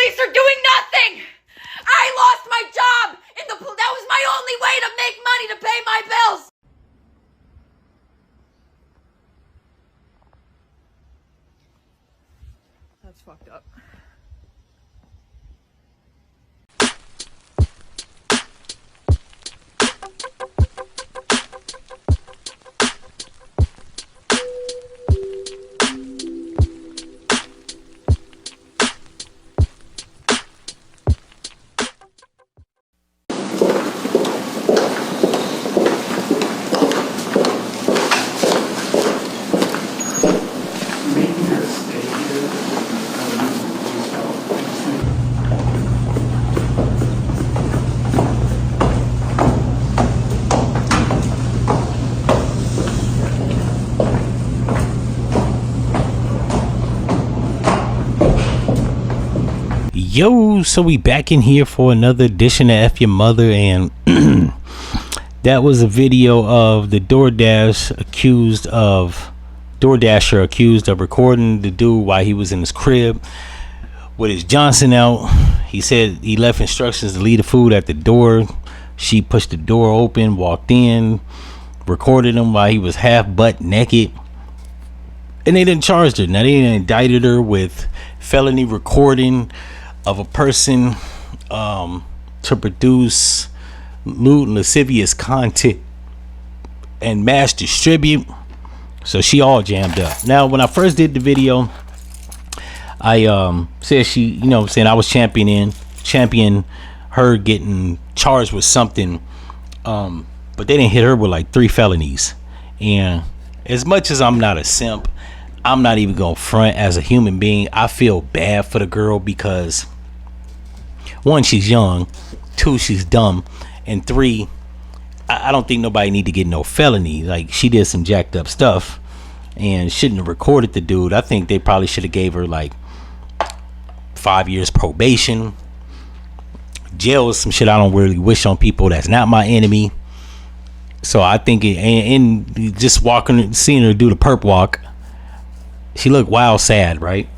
police are doing nothing. I lost my job that was my only way to make money to pay my bills. That's fucked up. Yo, so we back in here for another edition of F-ya-Motha, and that was a video of the DoorDasher accused of recording the dude while he was in his crib with his Johnson out. He said he left instructions to leave the food at the door. She pushed the door open, walked in, recorded him while he was half butt naked, and they didn't charge her. Now they indicted her with felony recording of a person to produce lewd and lascivious content and mass distribute. So she all jammed up. Now when I first did the video, I said she, you know what I'm saying, I was champion her getting charged with something, but they didn't hit her with like 3 felonies. And as much as I'm not a simp, I'm not even gonna front. As a human being, I feel bad for the girl because 1, she's young, 2, she's dumb, and 3, I don't think nobody need to get no felony. Like, she did some jacked up stuff and shouldn't have recorded the dude. I think they probably should have gave her like 5 years probation. Jail is some shit I don't really wish on people that's not my enemy. So I think and just seeing her do the perp walk, she looked wild sad, right?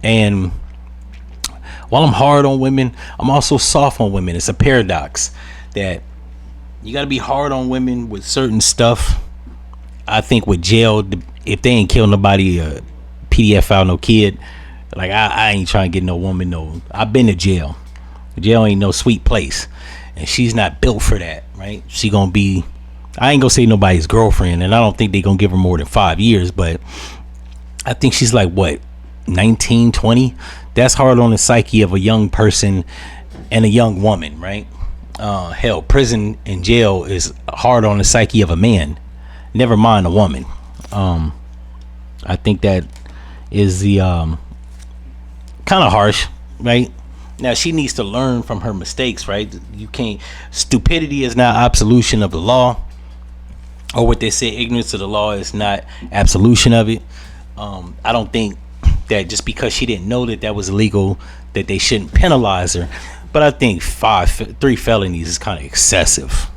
And while I'm hard on women, I'm also soft on women. It's a paradox that you got to be hard on women with certain stuff. I think with jail, if they ain't kill nobody, PDF out no kid, like I ain't trying to get no woman. No, I've been to jail. Jail ain't no sweet place, and she's not built for that, right? She gonna be, I ain't gonna say nobody's girlfriend, and I don't think they gonna give her more than 5 years, but I think she's like, what, 19, 20? That's hard on the psyche of a young person and a young woman, right? Hell, prison and jail is hard on the psyche of a man, never mind a woman. I think that is the kind of harsh, right? Now she needs to learn from her mistakes, right? You can't, stupidity is not absolution of the law, or what they say, ignorance of the law is not absolution of it. I don't think that just because she didn't know that was illegal that they shouldn't penalize her, but I think 3 felonies is kind of excessive.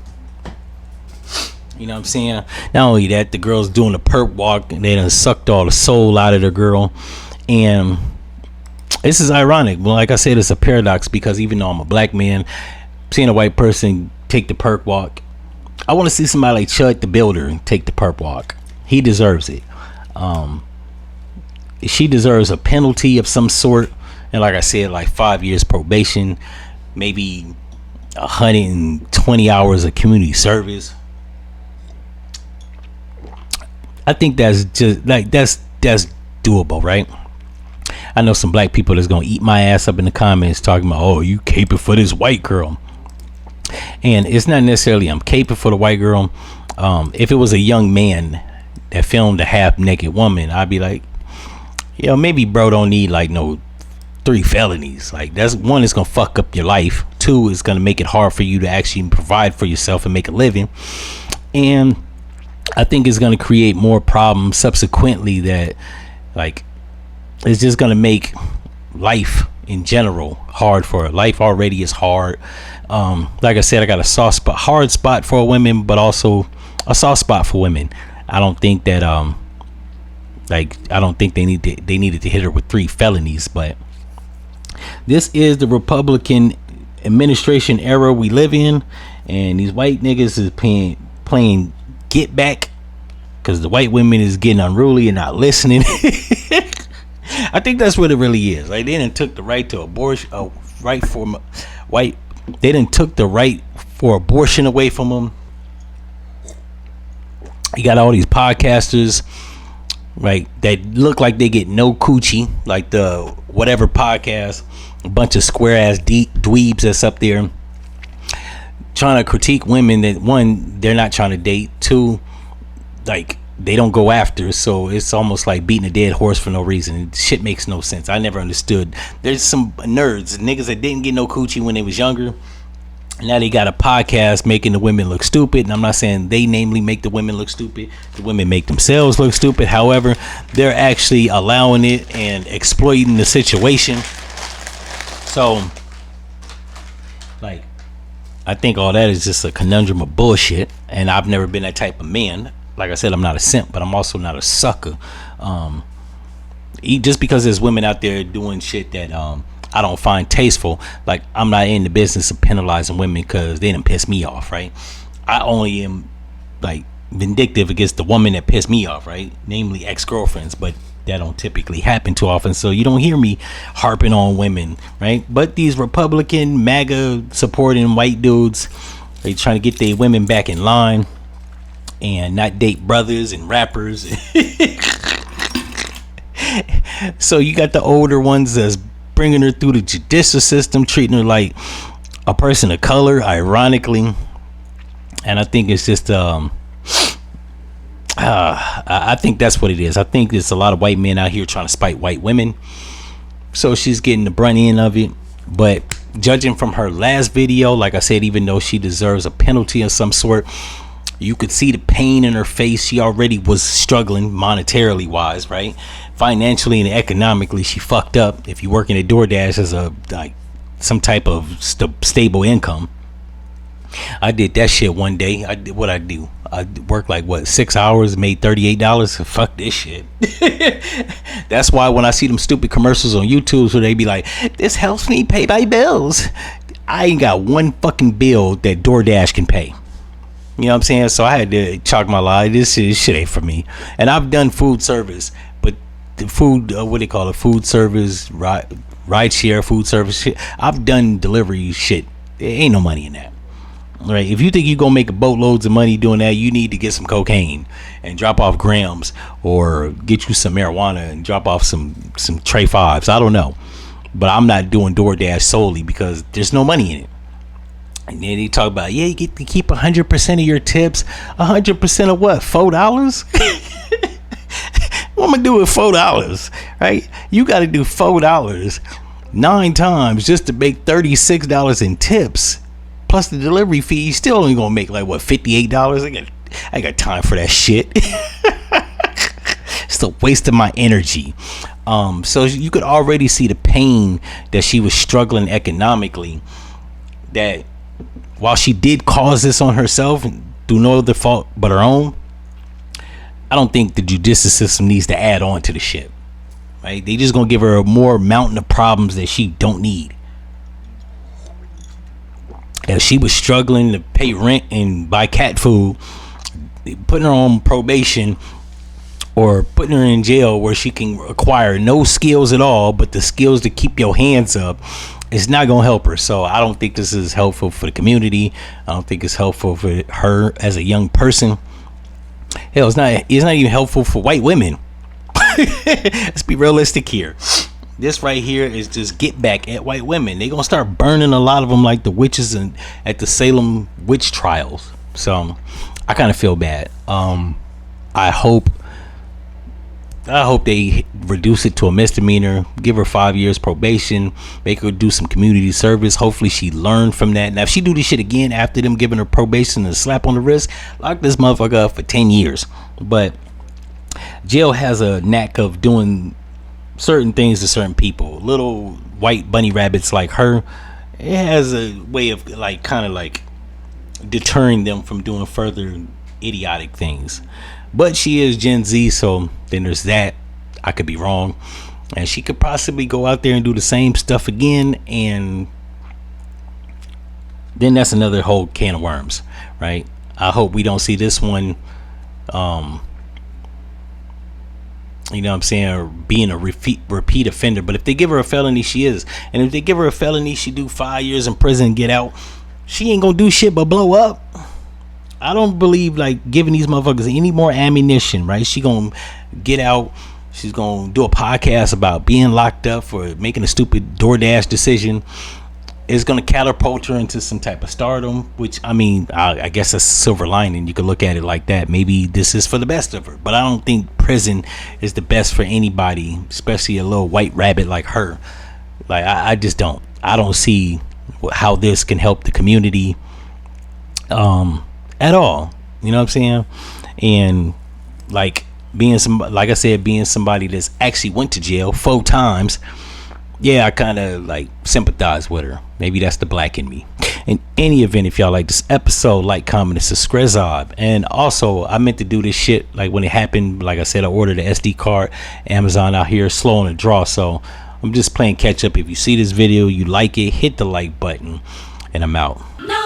You know what I'm saying? Not only that, the girl's doing the perp walk and they done sucked all the soul out of the girl. And this is ironic. Well, like I said, it's a paradox because even though I'm a black man, seeing a white person take the perp walk, I want to see somebody like Chud the Builder take the perp walk. He deserves it. She deserves a penalty of some sort, and like I said, like 5 years probation, maybe 120 hours of community service. I think that's just like that's doable, right? I know some black people that's gonna eat my ass up in the comments talking about, oh, you caping for this white girl, and it's not necessarily I'm caping for the white girl. If it was a young man that filmed a half naked woman, I'd be like, yo, maybe bro don't need like no 3 felonies. Like, that's 1, it's gonna fuck up your life. 2, it's gonna make it hard for you to actually provide for yourself and make a living. And I think it's gonna create more problems subsequently that, like, it's just gonna make life in general hard for her. Life already is hard. Like I said, I got a hard spot for women, but also a soft spot for women. I don't think that I don't think they needed to hit her with 3 felonies, but This is the Republican administration era we live in, and these white niggas is playing get back because the white women is getting unruly and not listening. I think that's what it really is. Like, they done took the right to abortion, they done took the right for abortion away from them. You got all these podcasters, right, that look like they get no coochie, like the whatever podcast, a bunch of square ass dweebs that's up there trying to critique women that, one, they're not trying to date, two, like, they don't go after. So it's almost like beating a dead horse for no reason. Shit makes no sense. I never understood. There's some nerds, niggas that didn't get no coochie when they was younger. Now they got a podcast making the women look stupid. And I'm not saying they namely make the women look stupid. The women make themselves look stupid. However, they're actually allowing it and exploiting the situation. So, like, I think all that is just a conundrum of bullshit. And I've never been that type of man. Like I said, I'm not a simp, but I'm also not a sucker. Just because there's women out there doing shit that I don't find tasteful, like, I'm not in the business of penalizing women because they done piss me off, right? I only am, like, vindictive against the woman that pissed me off, right? Namely ex-girlfriends, but that don't typically happen too often, so you don't hear me harping on women, right? But these Republican MAGA supporting white dudes, they trying to get their women back in line and not date brothers and rappers. So you got the older ones that's bringing her through the judicial system, treating her like a person of color, ironically. And I think it's just I think that's what it is. I think there's a lot of white men out here trying to spite white women, so she's getting the brunt end of it. But judging from her last video, like I said, even though she deserves a penalty of some sort, you could see the pain in her face. She already was struggling monetarily wise, right? Financially and economically, she fucked up. If you working at DoorDash as a, like, some type of stable income. I did that shit one day. I did what I do. I worked like 6 hours, made $38. Fuck this shit. That's why when I see them stupid commercials on YouTube where they be like, this helps me pay my bills, I ain't got one fucking bill that DoorDash can pay. You know what I'm saying? So I had to chalk my lie. This shit ain't for me. And I've done food service, but the food, what do they call it? Food service, ride share, food service shit. I've done delivery shit. There ain't no money in that. Right? If you think you're gonna make boatloads of money doing that, you need to get some cocaine and drop off grams, or get you some marijuana and drop off some Tray 5s. I don't know. But I'm not doing DoorDash solely because there's no money in it. And then they talk about, yeah, you get to keep 100% of your tips. 100% of what? $4? What am I gonna do with $4? Right? You got to do $4 9 times just to make $36 in tips, plus the delivery fee. You still only gonna make like what, $58? I got time for that shit. It's a waste of my energy. So you could already see the pain that she was struggling economically. That while she did cause this on herself through no other fault but her own, I don't think the judicial system needs to add on to the shit. Right? They just gonna give her a more mountain of problems that she don't need. If she was struggling to pay rent and buy cat food, putting her on probation or putting her in jail where she can acquire no skills at all but the skills to keep your hands up, it's not gonna help her. So I don't think this is helpful for the community. I don't think it's helpful for her as a young person. Hell, it's not even helpful for white women. Let's be realistic here. This right here is just get back at white women. They gonna start burning a lot of them like the witches at the Salem witch trials. So I kind of feel bad. I hope they reduce it to a misdemeanor, give her 5 years probation, make her do some community service. Hopefully she learned from that. Now if she do this shit again after them giving her probation and a slap on the wrist, lock this motherfucker up for 10 years. But jail has a knack of doing certain things to certain people. Little white bunny rabbits like her, it has a way of like kind of like deterring them from doing further idiotic things. But she is Gen Z, so then there's that. I could be wrong. and she could possibly go out there and do the same stuff again, and then that's another whole can of worms, right? I hope we don't see this one, you know what I'm saying, being a repeat offender. But if they give her a felony, she is. And if they give her a felony, she do 5 years in prison, get out, she ain't gonna do shit but blow up. I don't believe like giving these motherfuckers any more ammunition, right? She gonna get out, she's gonna do a podcast about being locked up for making a stupid DoorDash decision. It's gonna catapult her into some type of stardom, which I mean, I guess that's a silver lining. You could look at it like that. Maybe this is for the best of her, but I don't think prison is the best for anybody, especially a little white rabbit like her. Like I just don't. I don't see how this can help the community at all. You know what I'm saying? And like being like I said, being somebody that's actually went to jail 4 times. Yeah, I kind of like sympathize with her. Maybe that's the black in me. In any event, if y'all like this episode, like, comment, and subscribe. And also, I meant to do this shit like when it happened. Like I said, I ordered an SD card. Amazon out here slow on the draw, so I'm just playing catch up. If you see this video, you like it, hit the like button, and I'm out. No.